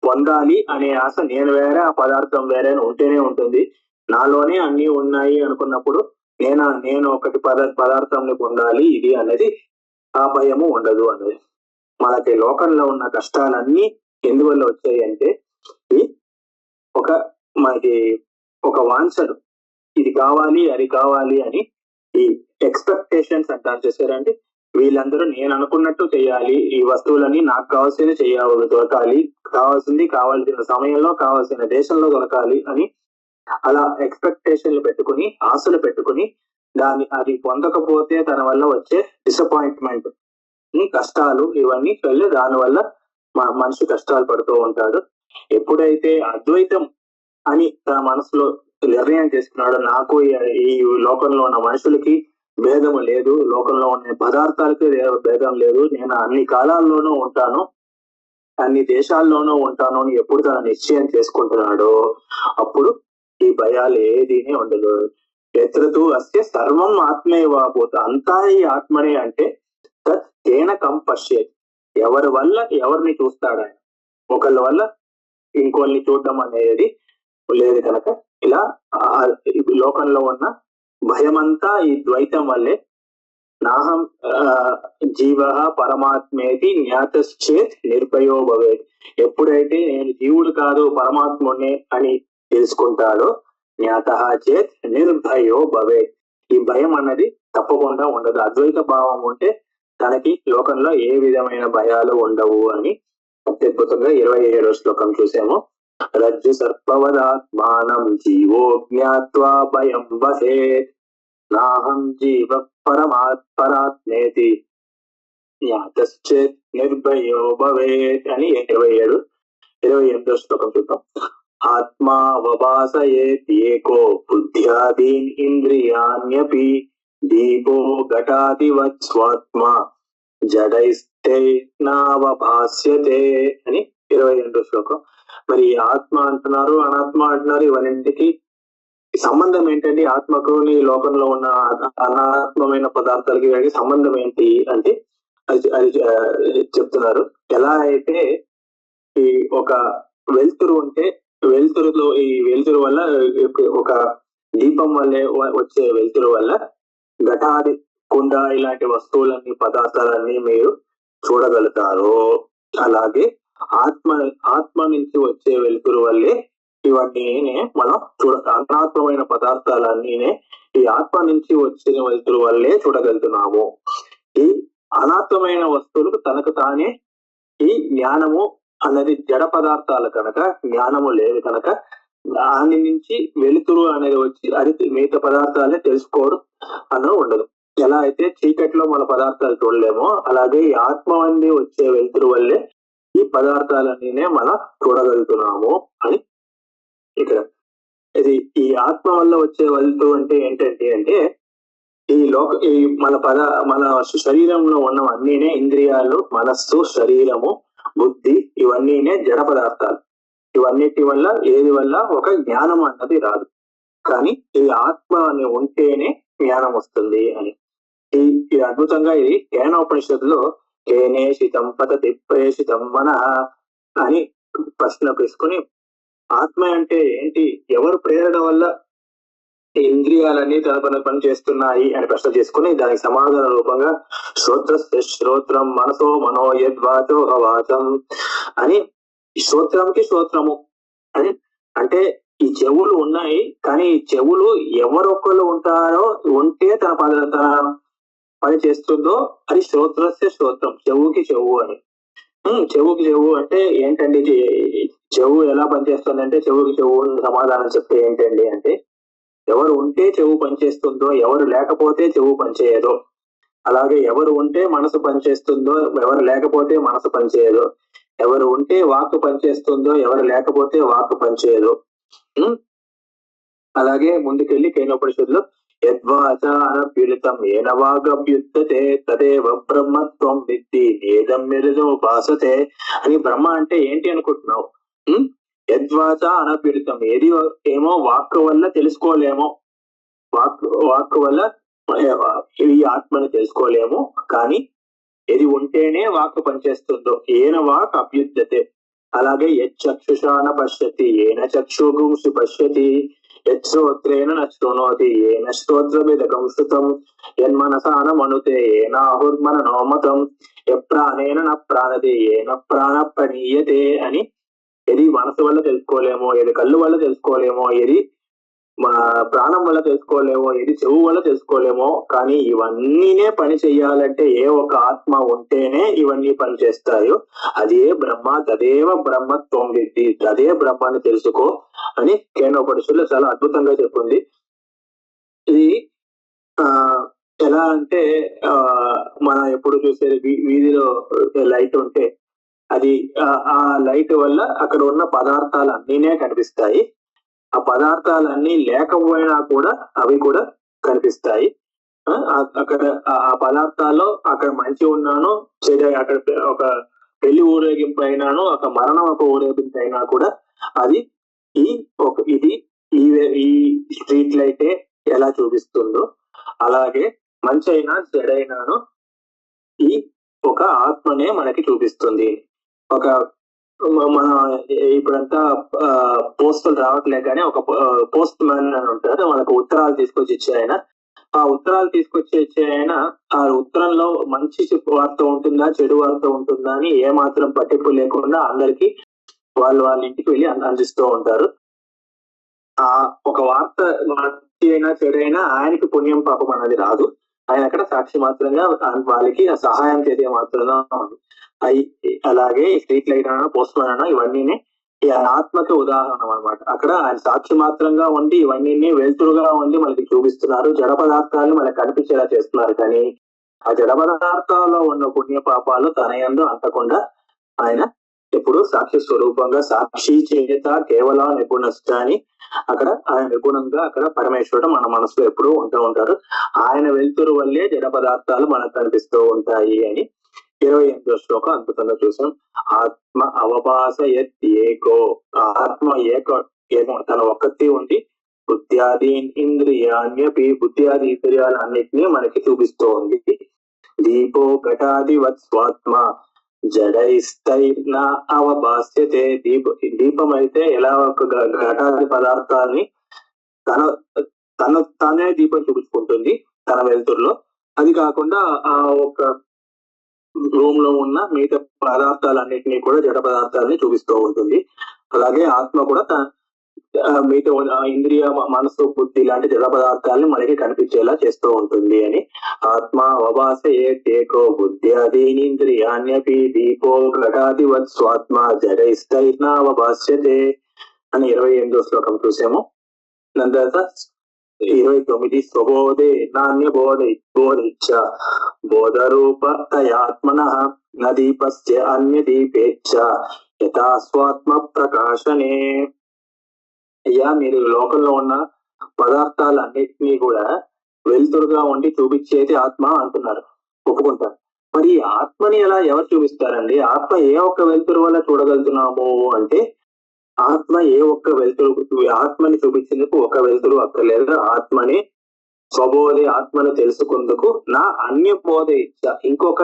పొందాలి అనే ఆశ నేను వేరే, ఆ పదార్థం వేరే ఉంటేనే ఉంటుంది. నాలోనే అన్ని ఉన్నాయి అనుకున్నప్పుడు నేను ఒకటి పదార్థంని పొందాలి ఇది అనేది ఆ భయము ఉండదు అన్నది. మనకి లోకంలో ఉన్న కష్టాలన్నీ ఎందువల్ల వచ్చాయి అంటే మనకి ఒక వాంఛలు, ఇది కావాలి అది కావాలి అని ఈ ఎక్స్పెక్టేషన్స్ అంటారు చేశారంటే, వీళ్ళందరూ నేను అనుకున్నట్టు చేయాలి, ఈ వస్తువులన్నీ నాకు కావాల్సింది దొరకాలి, కావాల్సిన సమయంలో కావాల్సిన దేశంలో దొరకాలి అని అలా ఎక్స్పెక్టేషన్లు పెట్టుకుని, ఆశలు పెట్టుకుని అది పొందకపోతే తన వల్ల వచ్చే డిసప్పాయింట్మెంట్, కష్టాలు ఇవన్నీ దాని వల్ల మనిషి కష్టాలు పడుతూ ఉంటాడు. ఎప్పుడైతే అద్వైతం అని తన మనసులో నిర్ణయం చేసుకున్నాడు, నాకు ఈ లోకంలో ఉన్న మనుషులకి భేదము లేదు, లోకంలో ఉన్న పదార్థాలకి భేదం లేదు, నేను అన్ని కాలాల్లోనూ ఉంటాను, అన్ని దేశాల్లోనూ ఉంటాను అని ఎప్పుడు తన నిశ్చయం చేసుకుంటున్నాడో అప్పుడు ఈ భయాలు ఏదీనే ఉండదు. ఎత్రతు అస్య సర్వం ఆత్మేవాభూత, అంతా ఈ ఆత్మనే అంటే తేనకం పశ్యేత్, ఎవరి వల్ల ఎవరిని చూస్తాడు ఆయన, ఒకళ్ళ వల్ల ఇంకోళ్ళని చూడడం అనేది లేదు కనుక ఇలా లోకంలో ఉన్న భయమంతా ఈ ద్వైతం వల్లే. నాహం జీవ పరమాత్మేతి జ్ఞాతశ్చేత్ నిర్భయో భవేత్, ఎప్పుడైతే నేను జీవుడు కాదు పరమాత్మునే అని తెలుసుకుంటాడో జ్ఞాత చేత్ నిర్భయో భవేత్, ఈ భయం అన్నది తప్పకుండా ఉండదు. అద్వైత భావం ఉంటే తనకి లోకంలో ఏ విధమైన భయాలు ఉండవు అని అత్యద్భుతంగా 27వ శ్లోకం చూసాము. రజ్జు సర్పవదాత్మానం జీవో జ్ఞాత్వా భయం వసేత్ నాహం జీవ పరమాత్మేతి జ్ఞాతశ్చేత్ నిర్భయో భవేత్ అని 28వ శ్లోకం చూద్దాం. ఆత్మావభాసయేత్ ఏకో బుద్ధ్యాదీన్ ఇంద్రియాణ్యపి దీపో ఘటాదివత్ స్వాత్మా జడైస్తేనావభాస్యతే అని 28వ శ్లోకం. మరి ఆత్మ అంటున్నారు, అనాత్మ అంటున్నారు. ఇవన్నింటికి సంబంధం ఏంటండి? ఆత్మకు లోకంలో ఉన్న అనాత్మమైన పదార్థాలకి వీటికి సంబంధం ఏంటి అంటే అది చెప్తున్నారు. ఎలా అయితే ఈ ఒక వెలుతురు ఉంటే వెలుతురులో ఈ వెలుతురు వల్ల ఒక దీపం వల్లే వచ్చే వెలుతురు వల్ల ఘటాది కుండ ఇలాంటి వస్తువులన్నీ పదార్థాలన్నీ మీరు చూడగలుగుతారు. అలాగే ఆత్మ నుంచి వచ్చే వెలుతురు వల్లే ఇవన్నీ మనం అనాత్మమైన పదార్థాలన్నీనే ఈ ఆత్మ నుంచి వచ్చిన వెలుతురు వల్లే చూడగలుగుతున్నాము. ఈ అనాత్మమైన వస్తువులకు తనకు తానే ఈ జ్ఞానము అన్నది జడ పదార్థాలు కనుక, జ్ఞానము లేదు కనుక దాని నుంచి వెలుతురు అనేది వచ్చి అది మిగతా పదార్థాలే తెలుసుకోవడం అన్నది ఉండదు. ఎలా అయితే చీకట్లో మన పదార్థాలు చూడలేమో అలాగే ఈ ఆత్మ నుండి వచ్చే వెలుతురు వల్లే ఈ పదార్థాలన్నీనే మనం చూడగలుగుతున్నాము అని ఇక్కడ. ఇది ఈ ఆత్మ వల్ల వచ్చే వెలుతురు అంటే ఏంటంటే ఈ మన శరీరంలో ఉన్నవన్నీనే ఇంద్రియాలు, మనస్సు, శరీరము, బుద్ధి ఇవన్నీనే జడ పదార్థాలు. ఇవన్నిటి వల్ల ఏది వల్ల ఒక జ్ఞానం అన్నది రాదు. కానీ ఈ ఆత్మ అని ఉంటేనే జ్ఞానం వస్తుంది అని ఈ అద్భుతంగా ఇది కేనోపనిషత్తులో కేనేషితం పతతి ప్రేషితం మనః అని ప్రశ్న తీసుకుని ఆత్మ అంటే ఏంటి, ఎవరు ప్రేరణ వల్ల ఇంద్రియాలన్నీ తన పని చేస్తున్నాయి అని ప్రశ్న చేసుకుని దానికి సమాధాన రూపంగా శ్రోత్రం మనసో మనో యద్వాచో అవాచం అని శ్రోత్రంకి శ్రోత్రము అని అంటే ఈ చెవులు ఉన్నాయి. కానీ ఈ చెవులు ఎవరొక్కరు ఉంటే తన పని చేస్తుందో అది శ్రోత్రస్య శ్రోత్రం, చెవుకి చెవు అని. చెవుకి చెవు అంటే ఏంటండి? చెవు ఎలా పనిచేస్తుంది అంటే చెవుకి చెవు సమాధానం చెప్తే ఏంటండి అంటే ఎవరు ఉంటే చెవు పనిచేస్తుందో, ఎవరు లేకపోతే చెవు పనిచేయదో. అలాగే ఎవరు ఉంటే మనసు పనిచేస్తుందో, ఎవరు లేకపోతే మనసు పనిచేయదు. ఎవరు ఉంటే వాక్కు పనిచేస్తుందో, ఎవరు లేకపోతే వాక్కు పనిచేయదు. అలాగే ముందుకెళ్లి కేనోపనిషత్తులో యద్వాచ అనభ్యులితం ఏన వాగభ్యుత్తే తదేవ బ్రహ్మత్వం విద్ధి ఏదం మెరుదో భాసతే అని. బ్రహ్మ అంటే ఏంటి అనుకుంటున్నావు? యద్వాచ అనభ్యులితం, ఏది ఏమో వాక్కు వల్ల తెలుసుకోలేమో, వాక్కు వల్ల ఈ ఆత్మని తెలుసుకోలేము. కానీ ఏది ఉంటేనే వాక్కు పనిచేస్తుందో ఏన వాక్ అభ్యుద్యతే. అలాగే యక్షుషాన పశ్యతి ఏన చక్షుగుంసు పశ్యతి యశ్రోత్రేణ నృణోతి ఏన శ్రోత్రమిదకం శృతం యన్మనసాన మనుతే ఏనాహుర్మనోమతం యప్రాణేన న ప్రాణతి ఏన ప్రాణ ప్రణీయతే అని. ఏది మనసు వల్ల తెలుసుకోలేమో, ఏది కళ్ళు వల్ల తెలుసుకోలేమో, ఏది ప్రాణం వల్ల తెలుసుకోలేమో, ఏది చెవు వల్ల తెలుసుకోలేమో. కానీ ఇవన్నీనే పని చెయ్యాలంటే ఏ ఒక ఆత్మ ఉంటేనే ఇవన్నీ పని చేస్తాయో అదే బ్రహ్మ. తదేవ బ్రహ్మత్వం విద్ధి, అదే బ్రహ్మాన్ని తెలుసుకో అని కేనోపనిషత్తులో చాలా అద్భుతంగా చెప్పింది. ఇది ఎలా అంటే మనం ఎప్పుడు చూసేది వీధిలో లైట్ ఉంటే అది ఆ లైట్ వల్ల అక్కడ ఉన్న పదార్థాలు అన్నీనే కనిపిస్తాయి. ఆ పదార్థాలన్నీ లేకపోయినా కూడా అవి కూడా కనిపిస్తాయి. అక్కడ ఆ పదార్థాల్లో అక్కడ మంచి ఉన్నాను, చెడు, అక్కడ ఒక పెళ్లి ఊరేగింపు అయినాను, ఒక మరణం ఒక ఊరేగింపు అయినా కూడా అది ఇది ఈ స్ట్రీట్ లైటే ఎలా చూపిస్తుందో అలాగే మంచి అయినా చెడైనాను ఈ ఒక ఆత్మనే మనకి చూపిస్తుంది. ఒక మన ఇప్పుడంతా పోస్టులు రావట్లే కానీ ఒక పోస్ట్ మ్యాన్ అని ఉంటారు, మనకు ఉత్తరాలు తీసుకొచ్చి ఇచ్చే ఆయన. ఆ ఉత్తరాలు తీసుకొచ్చి ఇచ్చే ఆయన ఆ ఉత్తరంలో మంచి వార్త ఉంటుందా చెడు వార్త ఉంటుందా అని ఏమాత్రం పట్టింపు లేకుండా అందరికి వాళ్ళ ఇంటికి వెళ్ళి అందిస్తూ ఉంటారు. ఆ ఒక వార్త అయినా చెడైనా ఆయనకి పుణ్యం పాపం అన్నది రాదు. ఆయన అక్కడ సాక్షి మాత్రంగా వాళ్ళకి సహాయం చేసే మాత్రంగా ఉంది. అలాగే స్ట్రీట్ లైట్ అన్నా పోస్ట్ మ్యాన్ అన్నా ఇవన్నీ ఈ ఆత్మకి ఉదాహరణ అనమాట. అక్కడ ఆయన సాక్షి మాత్రంగా ఉండి ఇవన్నీ వెలుతురుగా ఉండి మనకి చూపిస్తున్నారు. జడ పదార్థాలు మనకు కనిపించేలా చేస్తున్నారు. కానీ ఆ జడ పదార్థాల్లో ఉన్న పుణ్య పాపాలు తన యందు అంటకుండా ఆయన ఎప్పుడు సాక్షి స్వరూపంగా సాక్షి చేత కేవలం నిపుణస్ట అని అక్కడ ఆయన నిపుణంగా అక్కడ పరమేశ్వరుడు మన మనసులో ఎప్పుడు ఉంటూ ఉంటారు. ఆయన వెలుతురు వల్లే జడ పదార్థాలు మనకు కనిపిస్తూ ఉంటాయి అని 28వ శ్లోకం అద్భుతంగా చూసాం. ఆత్మ అవభాస ఏకో, ఆత్మ ఏకం తన ఒక్కటి ఉండి బుద్ధ్యాది ఇంద్రియాన్యపి బుద్ధ్యాది ఇంద్రియాలన్నిటినీ మనకి చూపిస్తూ ఉంది. దీపో ఘటాది వత్స్వాత్మ జడైస్తైర్న అవభాస్యతే. దీపం అయితే ఎలా ఒక ఘటాది పదార్థాన్ని తానే దీపం చూపించుకుంటుంది తన వెలుతురులో. అది కాకుండా ఆ ఒక రూమ్ లో ఉన్న మిగతా పదార్థాలన్నిటినీ కూడా జడ పదార్థాలని చూపిస్తూ ఉంటుంది. అలాగే ఆత్మ కూడా మిగతా ఇంద్రియ మనసు బుద్ధి లాంటి జడ పదార్థాలని మనకి కనిపించేలా చేస్తూ ఉంటుంది అని. ఆత్మ అవభాస ఏకో బుద్ధ్యాదీనింద్రియాన్యపి దీపో ఘటాదివత్ స్వాత్మ జడైస్తైర్నావభాస్యతే అని 28వ శ్లోకం చూసాము. దాని తర్వాత 29 స్వబోధే నాణ్య బోధిచ్చ బోధరూపతయాత్మన నదీపస్య అన్య దీపేచ్చ యథా స్వాత్మ ప్రకాశనే. అయ్యా, మీరు లోకంలో ఉన్న పదార్థాలన్నిటినీ కూడా వెలుతురుగా ఉండి చూపించేది ఆత్మ అంటున్నారు, ఒప్పుకుంటారు. మరి ఈ ఆత్మని ఎలా ఎవరు చూపిస్తారండి? ఆత్మ ఏ ఒక్క వెలుతురు వల్ల చూడగలుగుతున్నాము అంటే ఆత్మ ఏ ఒక్క వెలుతురు, ఆత్మని చూపించేందుకు ఒక వెలుతురు అక్కర్లేదు. ఆత్మని స్వబోధి ఆత్మను తెలుసుకుందుకు నా అన్య బోధ ఇచ్చ ఇంకొక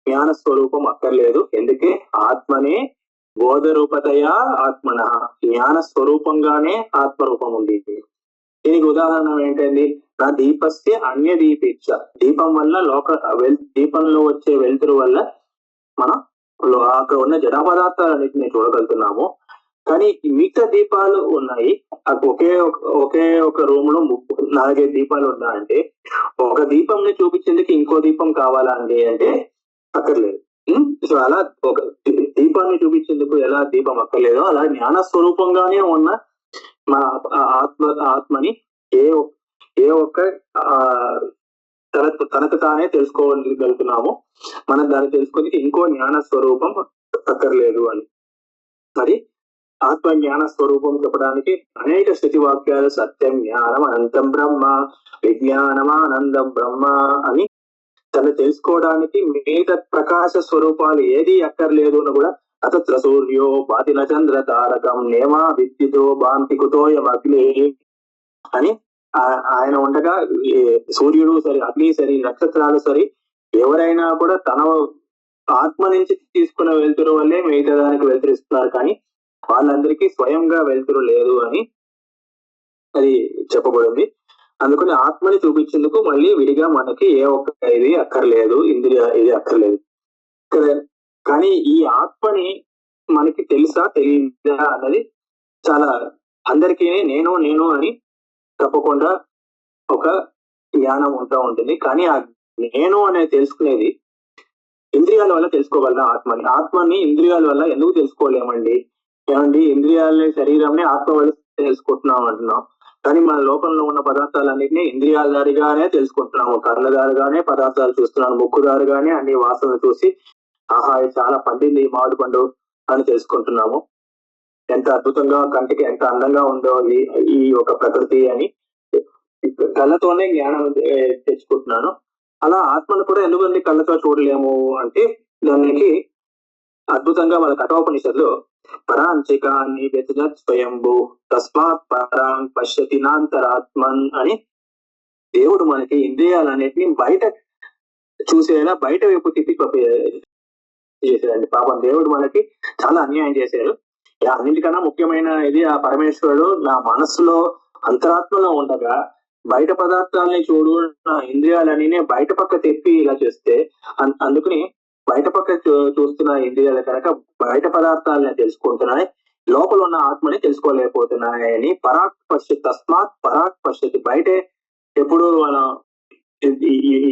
జ్ఞాన స్వరూపం అక్కర్లేదు. ఎందుకే ఆత్మనే బోధ రూపతయా ఆత్మన, జ్ఞాన స్వరూపంగానే ఆత్మరూపం ఉంది. దీనికి ఉదాహరణ ఏంటండి? నా దీపస్య అన్య దీపిచ్చ, దీపం వల్ల దీపంలో వచ్చే వెలుతురు వల్ల మనం అక్కడ ఉన్న జడ పదార్థాలన్నింటినీ చూడగలుగుతున్నాము. కానీ మిగతా దీపాలు ఉన్నాయి, ఒకే ఒక రూమ్ లో 4 దీపాలు ఉన్నాయంటే ఒక దీపంని చూపించేందుకు ఇంకో దీపం కావాలా అండి అంటే అక్కర్లేదు. సో అలా ఒక దీపాన్ని చూపించేందుకు ఎలా దీపం అక్కర్లేదో అలా జ్ఞాన స్వరూపంగానే ఉన్న మా ఆత్మని ఏ ఒక్క తనకు తానే తెలుసుకోగలుగుతున్నాము. మనం దాన్ని తెలుసుకొని ఇంకో జ్ఞాన స్వరూపం అక్కర్లేదు అని. మరి ఆత్మ జ్ఞాన స్వరూపం చెప్పడానికి అనేక స్థితి వాక్యాలు సత్యం జ్ఞానం అనంతం బ్రహ్మ విజ్ఞానమానందం బ్రహ్మ అని తను తెలుసుకోవడానికి మిగతా ప్రకాశ స్వరూపాలు ఏది అక్కర్లేదు అని కూడా అతత్ర సూర్యో బాతిన చంద్ర తారకం నేమా విద్యుతో బాంతికుతోయం అగ్ని అని ఆయన ఉండగా సూర్యుడు సరి, అగ్ని సరి, నక్షత్రాలు సరి, ఎవరైనా కూడా తన ఆత్మ నుంచి తీసుకున్న వెలుతురు వల్లే మిగతా దానికి వెలుతురిస్తున్నారు. కానీ వాళ్ళందరికీ స్వయంగా వెలుతురు లేదు అని అది చెప్పబడింది. అందుకని ఆత్మని చూపించేందుకు మళ్ళీ విడిగా మనకి ఏ ఒక్క ఇది అక్కర్లేదు, ఇంద్రియ ఇది అక్కర్లేదు. కానీ ఈ ఆత్మని మనకి తెలుసా తెలియదా అన్నది చాలా అందరికీ నేను అని తప్పకుండా ఒక జ్ఞానం ఉంటా ఉంటుంది. కానీ ఆ నేను అనేది తెలుసుకునేది ఇంద్రియాల వల్ల తెలుసుకోగలరా? ఆత్మని ఇంద్రియాల వల్ల ఎందుకు తెలుసుకోలేమండి? ఏమండి, ఇంద్రియాలని శరీరంని ఆత్మ వల్ల తెలుసుకుంటున్నాం అంటున్నాం. కానీ మన లోకంలో ఉన్న పదార్థాలన్నింటినీ ఇంద్రియాల దారిగానే తెలుసుకుంటున్నాము. కళ్ళ దారిగానే పదార్థాలు చూస్తున్నాము, ముక్కు దారిగానే అన్ని వాసనలు చూసి ఆహా ఇది చాలా పండింది మామిడి పండు అని తెలుసుకుంటున్నాము. ఎంత అద్భుతంగా కంటికి ఎంత అందంగా ఉందో ఈ ఒక ప్రకృతి అని కళ్ళతోనే జ్ఞానం తెచ్చుకుంటున్నాను. అలా ఆత్మను కూడా ఎందుకంటే కళ్ళతో చూడలేము అంటే దానికి అద్భుతంగా వాళ్ళ కఠోపనిషత్తులో పరాంచికాన్ని వ్యతిజత్ స్వయంభూ తస్మాత్ పరాం పశ్యతి నాంతరాత్మన్ అని దేవుడు మనకి ఇంద్రియాలన్నిటిని బయట చూసేలా బయట వైపు తిప్పి చేశాడండి. పాపం దేవుడు మనకి చాలా అన్యాయం చేశారు. అన్నింటికన్నా ముఖ్యమైన ఇది ఆ పరమేశ్వరుడు నా మనస్సులో అంతరాత్మలో ఉండగా బయట పదార్థాలని చూడు, నా ఇంద్రియాలన్నీ బయట పక్క తిప్పి ఇలా చేస్తే అందుకని బయట పక్క చూస్తున్న ఇంద్రియాలు కనుక బయట పదార్థాలని తెలుసుకుంటున్నాయి. లోపల ఉన్న ఆత్మని తెలుసుకోలేకపోతున్నాయని పరాక్ పశ్యత్ తస్మాత్ పరాక్ పశ్యత్. బయటే ఎప్పుడు మనం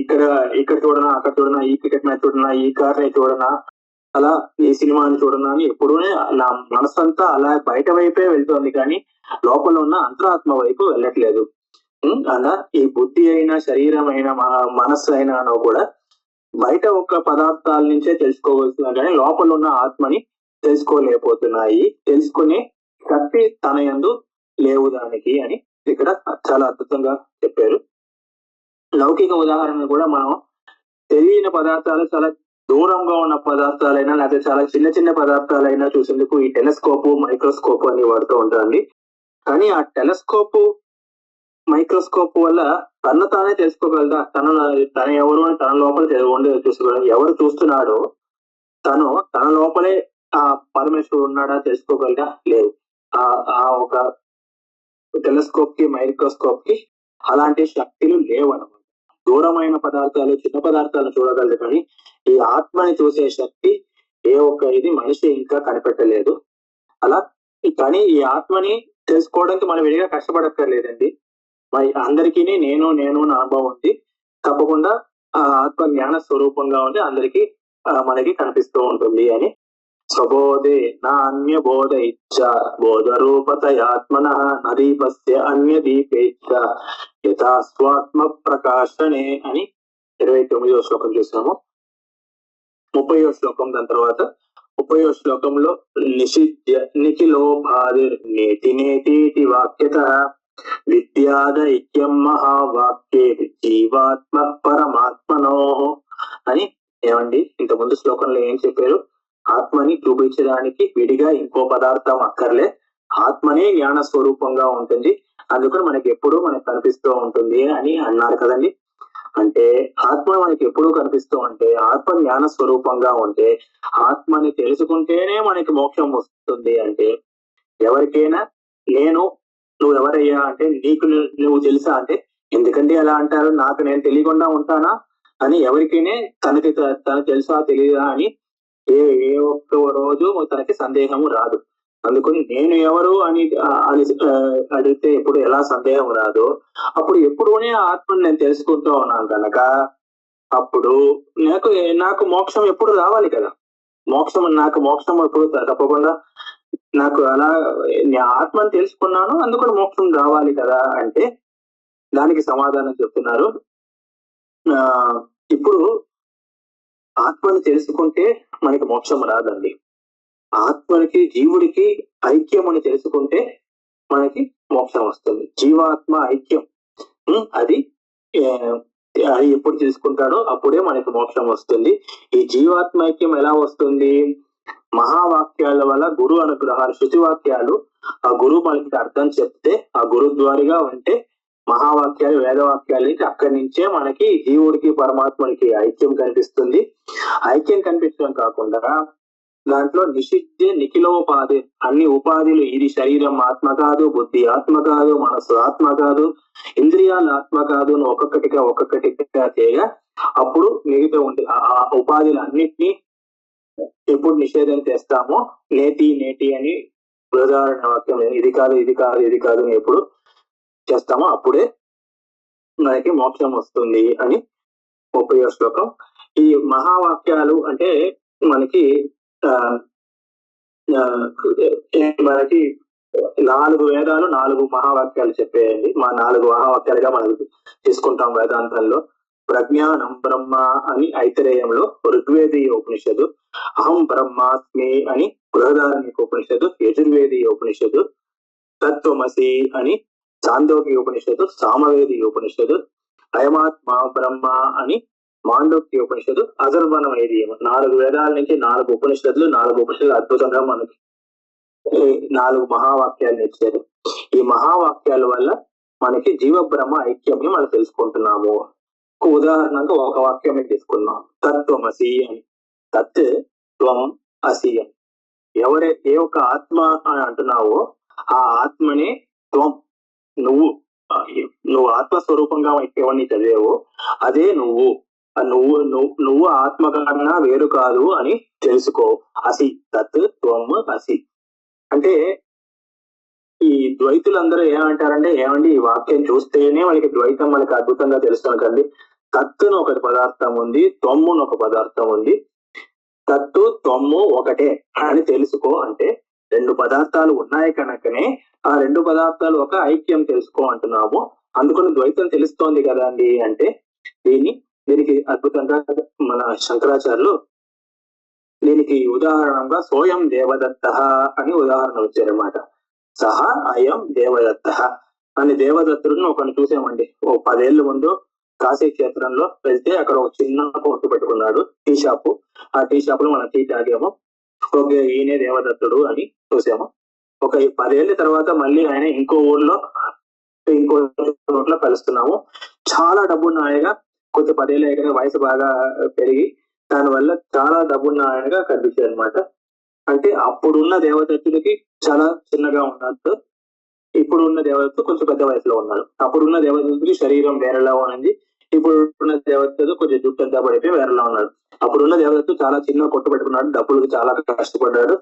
ఇక్కడ ఇక్కడ చూడనా, అక్కడ చూడనా, ఈ క్రికెట్ మ్యాచ్ చూడనా, ఈ కార్ చూడనా, అలా ఈ సినిమాని చూడనా అని ఎప్పుడూ నా మనసంతా అలా బయట వైపే వెళ్తోంది, కానీ లోపల ఉన్న అంతరాత్మ వైపు వెళ్ళట్లేదు. అలా ఈ బుద్ధి అయినా శరీరం అయినా మనస్సు అయినా కూడా బయట ఒక పదార్థాల నుంచే తెలుసుకోవాల్సిన, కానీ లోపల ఉన్న ఆత్మని తెలుసుకోలేకపోతున్నాయి. తెలుసుకునే శక్తి తన యందు లేవు దానికి అని ఇక్కడ చాలా అద్భుతంగా చెప్పారు. లౌకిక ఉదాహరణ కూడా మనం తెలియని పదార్థాలు, చాలా దూరంగా ఉన్న పదార్థాలైనా లేకపోతే చాలా చిన్న చిన్న పదార్థాలైనా చూసేందుకు ఈ టెలిస్కోప్, మైక్రోస్కోప్ అని వాడుతూ ఉంటారండి. కానీ ఆ టెలిస్కోప్, మైక్రోస్కోప్ వల్ల తను తానే తెలుసుకోగలదా? తన ఎవరు అని తన లోపల చూసుకోగలదు. ఎవరు చూస్తున్నాడో తన లోపలే ఆ పరమేశ్వరుడు ఉన్నాడా తెలుసుకోగలదా? లేదు. ఆ ఒక టెలిస్కోప్ కి, మైక్రోస్కోప్ కి అలాంటి శక్తులు లేవన్నమాట. దూరమైన పదార్థాలు, చిన్న పదార్థాలు చూడగలదు, కానీ ఈ ఆత్మని చూసే శక్తి ఏ ఒక్క ఇది మనిషి ఇంకా కనిపెట్టలేదు. అలా కానీ ఈ ఆత్మని తెలుసుకోవడానికి మనం విడిగా కష్టపడక్కర్లేదండి. మరి అందరికీ నేను నా అనుభవం ఉంది. తప్పకుండా ఆ ఆత్మ జ్ఞాన స్వరూపంగా ఉండి అందరికీ మనకి కనిపిస్తూ ఉంటుంది అని. స్వబోధే నా అన్య బోధ ఇచ్చ బోధ రూపతయాత్మన నదీపస్య అన్య దీపేచ్చ యథా స్వాత్మ ప్రకాశనే అని 29వ శ్లోకం చూసాము. 30వ శ్లోకం దాని తర్వాత 30వ శ్లోకంలో నిషిధ్య నిఖిలోపాదిర్ నేతి నేతి వాక్యత విద్యాదైక్యం మహావాక్యే జీవాత్మ పరమాత్మనో అని. ఏమండి, ఇంత ముందు శ్లోకంలో ఏం చెప్పారు? ఆత్మని చూపించడానికి విడిగా ఇంకో పదార్థం అక్కర్లే, ఆత్మనే జ్ఞాన స్వరూపంగా ఉంటుంది, అందుకని మనకి ఎప్పుడూ మనకు కనిపిస్తూ ఉంటుంది అని అన్నారు కదండి. అంటే ఆత్మ మనకి ఎప్పుడూ కనిపిస్తూ ఉంటే, ఆత్మ జ్ఞాన స్వరూపంగా ఉంటే, ఆత్మని తెలుసుకుంటేనే మనకి మోక్షం వస్తుంది. అంటే ఎవరికైనా నువ్వు ఎవరయ్యా అంటే నీకు నువ్వు తెలుసా అంటే, ఎందుకంటే అలా అంటారు, నాకు నేను తెలియకుండా ఉంటానా అని ఎవరికైనా తనకు తెలుసా తెలియదా అని ఏ ఒక్క రోజు తనకి సందేహము రాదు. అందుకని నేను ఎవరు అని అడిగితే ఎప్పుడు ఎలా సందేహం రాదు, అప్పుడు ఎప్పుడూనే ఆత్మని నేను తెలుసుకుంటూ ఉన్నాను కనుక అప్పుడు నాకు మోక్షం ఎప్పుడు రావాలి కదా. నాకు మోక్షం ఎప్పుడు తప్పకుండా నాకు అలా ఆత్మని తెలుసుకున్నాను, అందుకని మోక్షం రావాలి కదా అంటే దానికి సమాధానం చెప్తున్నారు. ఇప్పుడు ఆత్మని తెలుసుకుంటే మనకి మోక్షం రాదండి. ఆత్మనికి జీవుడికి ఐక్యం అని తెలుసుకుంటే మనకి మోక్షం వస్తుంది. జీవాత్మ ఐక్యం అది ఎప్పుడు తెలుసుకుంటాడో అప్పుడే మనకి మోక్షం వస్తుంది. ఈ జీవాత్మ ఐక్యం ఎలా వస్తుంది? మహావాక్యాల వల్ల గురు అనుగ్రహాలు, శృతివాక్యాలు, ఆ గురువు మనకి అర్థం చెప్తే, ఆ గురు ద్వారిగా ఉంటే మహావాక్యాలు, వేదవాక్యాలు అక్కడి నుంచే మనకి జీవుడికి పరమాత్మనికి ఐక్యం కనిపిస్తుంది. ఐక్యం కనిపించడం కాకుండా దాంట్లో నిషిద్ధ నిఖిలోపాధి, అన్ని ఉపాధులు, ఇది శరీరం ఆత్మ కాదు, బుద్ధి ఆత్మ కాదు, మనసు ఆత్మ కాదు, ఇంద్రియాలు ఆత్మ కాదు, ఒక్కొక్కటిగా చేయగా అప్పుడు మిగతా ఉండే ఆ ఉపాధులు అన్నిటినీ ఎప్పుడు నిషేధం చేస్తామో, నేటి అని ఉదాహరణ వాక్యం, ఇది కాదు ఎప్పుడు చేస్తామో అప్పుడే మనకి మోక్షం వస్తుంది అని 30వ శ్లోకం. ఈ మహావాక్యాలు అంటే మనకి మనకి 4 వేదాలు 4 మహావాక్యాలు చెప్పేయండి. 4 మహావాక్యాలుగా మనం తీసుకుంటాం వేదాంతంలో. ప్రజ్ఞానం బ్రహ్మ అని ఐతరేయంలో ఋగ్వేదీయ ఉపనిషత్తు, అహం బ్రహ్మాస్మి అని బృహదారణ్యక ఉపనిషత్తు, యజుర్వేదీయ ఉపనిషత్తు, తత్వమసి అని చాందోగ్య ఉపనిషత్తు, సామవేదీయ ఉపనిషత్తు, అయమాత్మ బ్రహ్మ అని మాండోక్య ఉపనిషత్తు, అధర్వణవేదీయం. 4 వేదాల నుంచి 4 ఉపనిషత్తులు, 4 ఉపనిషత్తులు అద్భుతంగా మనకి 4 మహావాక్యాలు ఇచ్చారు. ఈ మహావాక్యాల వల్ల మనకి జీవ బ్రహ్మ ఐక్యం మనం తెలుసుకుంటున్నాము. ఉదాహరణగా ఒక వాక్యం తీసుకున్నాం, తత్వమసి అని. తత్ త్వం అసి అని. ఏ ఒక ఆత్మ అని అంటున్నావో ఆ ఆత్మనే త్వం, నువ్వు ఆత్మస్వరూపంగా ఎవరిని చదివావో అదే నువ్వు ఆత్మ కన్నా వేరు కాదు అని తెలుసుకో. అసి, తత్ త్వం అసి. అంటే ఈ ద్వైతులందరూ ఏమంటారంటే, ఏమండి ఈ వాక్యం చూస్తేనే వాళ్ళకి ద్వైతం మనకి అద్భుతంగా తెలుస్తుంది కండి. తత్తును ఒక పదార్థం ఉంది, త్వమ్మును ఒక పదార్థం ఉంది. తత్తు త్వమ్ము ఒకటే అని తెలుసుకో అంటే రెండు పదార్థాలు ఉన్నాయి కనుకనే ఆ రెండు పదార్థాలు ఒక ఐక్యం తెలుసుకో అంటున్నాము. అందుకని ద్వైతం తెలుస్తోంది కదా అండి అంటే దీనికి అద్భుతంగా మన శంకరాచార్యులు దీనికి ఉదాహరణంగా సోయం దేవదత్త అని ఉదాహరణ వచ్చారన్నమాట. సహా అయం దేవదత్త అని దేవదత్తుడిని ఒకరిని చూసామండి. ఓ 10 ఏళ్ల ముందు కాశీ క్షేత్రంలో వెళ్తే అక్కడ ఒక చిన్న కొట్టు పెట్టుకున్నాడు, టీ షాపు. ఆ టీ షాప్ లో మనం టీ తాగాము. ఓకే, ఈయనే దేవదత్తుడు అని చూసాము. ఒక 10 ఏళ్ల తర్వాత మళ్ళీ ఆయన ఇంకో ఊర్లో ఇంకో చోట్ల కలుస్తున్నాము. చాలా డబ్బున్న ఆయనగా, కొంచెం 10 ఏళ్ళ ఆయనగా వయసు బాగా పెరిగి దానివల్ల చాలా డబ్బున్న ఆయనగా కనిపించారు అనమాట. అంటే అప్పుడున్న దేవదత్తుడికి చాలా చిన్నగా ఉన్నాడు, ఇప్పుడున్న దేవదత్తు కొంచెం పెద్ద వయసులో ఉన్నాడు. అప్పుడున్న దేవదత్తుడికి శరీరం వేరేలా ఉంది, ఇప్పుడున్న దేవదత్తు కొంచెం జుట్టు అంతా పడిపోయి వేరేలా ఉన్నాడు. అప్పుడున్న దేవదత్తు చాలా చిన్న కొట్టు పెట్టుకున్నాడు, డబ్బులకు చాలా కష్టపడ్డాడు.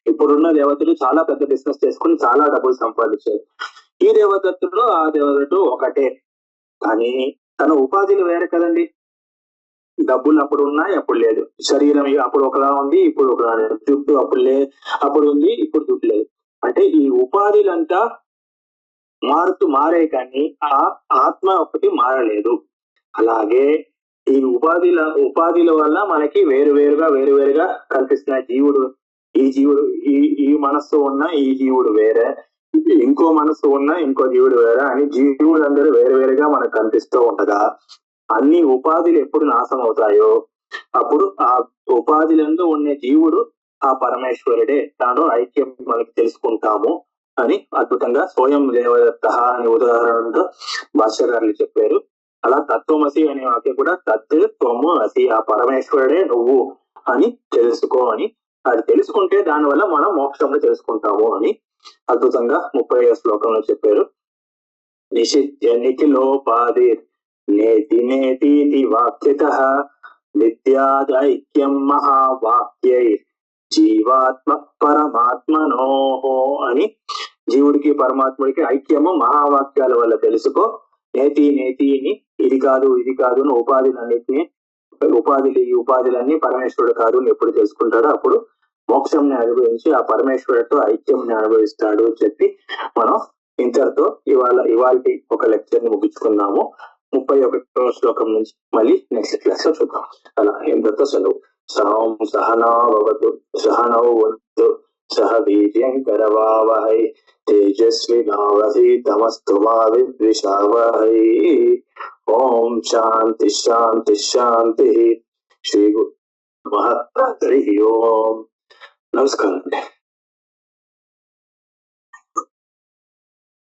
ఇప్పుడున్న దేవతలు చాలా పెద్ద బిజినెస్ చేసుకుని చాలా డబ్బులు సంపాదించారు. ఈ దేవదత్తుడు ఆ దేవదత్తు ఒకటే, కానీ తన ఉపాధిలు వేరే కదండి. డబ్బులు అప్పుడు ఉన్నాయి, అప్పుడు లేదు. శరీరం అప్పుడు ఒకలా ఉంది, ఇప్పుడు ఒకలా లేదు. జుట్టు అప్పుడు ఉంది, ఇప్పుడు జుట్టు లేదు. అంటే ఈ ఉపాధిలంతా మారే కానీ ఆ ఆత్మ ఒకటి మారలేదు. అలాగే ఈ ఉపాధిల వల్ల మనకి వేరువేరుగా కనిపిస్తున్న జీవుడు, ఈ మనస్సు ఉన్న ఈ జీవుడు వేరే, ఇంకో మనస్సు ఉన్న ఇంకో జీవుడు వేరే అని జీవులందరూ వేరువేరుగా మనకు కనిపిస్తూ ఉంటదా. అన్ని ఉపాధిలు ఎప్పుడు నాశనం అవుతాయో అప్పుడు ఆ ఉపాధిలందు ఉన్న జీవుడు ఆ పరమేశ్వరుడే, దాంట్లో ఐక్యం మనకి తెలుసుకుంటాము అని అద్భుతంగా స్వయం దేవదత్త అనే ఉదాహరణతో భాష్యకారులు చెప్పారు. అలా తత్వమసి అనే వాక్యం కూడా తత్ త్వము అసి, ఆ పరమేశ్వరుడే నువ్వు అని తెలుసుకో అని, అది తెలుసుకుంటే దానివల్ల మనం మోక్షంలో తెలుసుకుంటాము అని అద్భుతంగా 30వ శ్లోకంలో చెప్పారు. నిషిధ్య నిఖిలోపాధి నేతి నేతి వాక్యతః విద్యాదైక్యం మహావాక్యై జీవాత్మ పరమాత్మనోహో అని, జీవుడికి పరమాత్ముడికి ఐక్యము మహావాక్యాల వల్ల తెలుసుకో. నేతి నేతిని ఇది కాదు ఉపాధిలన్నిటిని ఈ ఉపాధిలన్నీ పరమేశ్వరుడు కాదు అని ఎప్పుడు తెలుసుకుంటాడో అప్పుడు మోక్షంని అనుభవించి ఆ పరమేశ్వరుడితో ఐక్యంని అనుభవిస్తాడు అని చెప్పి మనం ఇంతటితో ఇవాల్టి ఒక లెక్చర్ ని ముగించుకున్నాము. 31వ శ్లోకం నుంచి మళ్ళీ నెక్స్ట్ క్లాస్ లో చూద్దాం. అలా ఇంతతో సెలవు. సహం సహనావతు సహనౌ వంతు సహ వీర్యం కరవావహై తేజస్వినావధీతమస్తు మా విద్విషావహై. ఓం శాంతి శాంతి శాంతి. శ్రీ గురు మహా. హరి ఓం. నమస్కారం.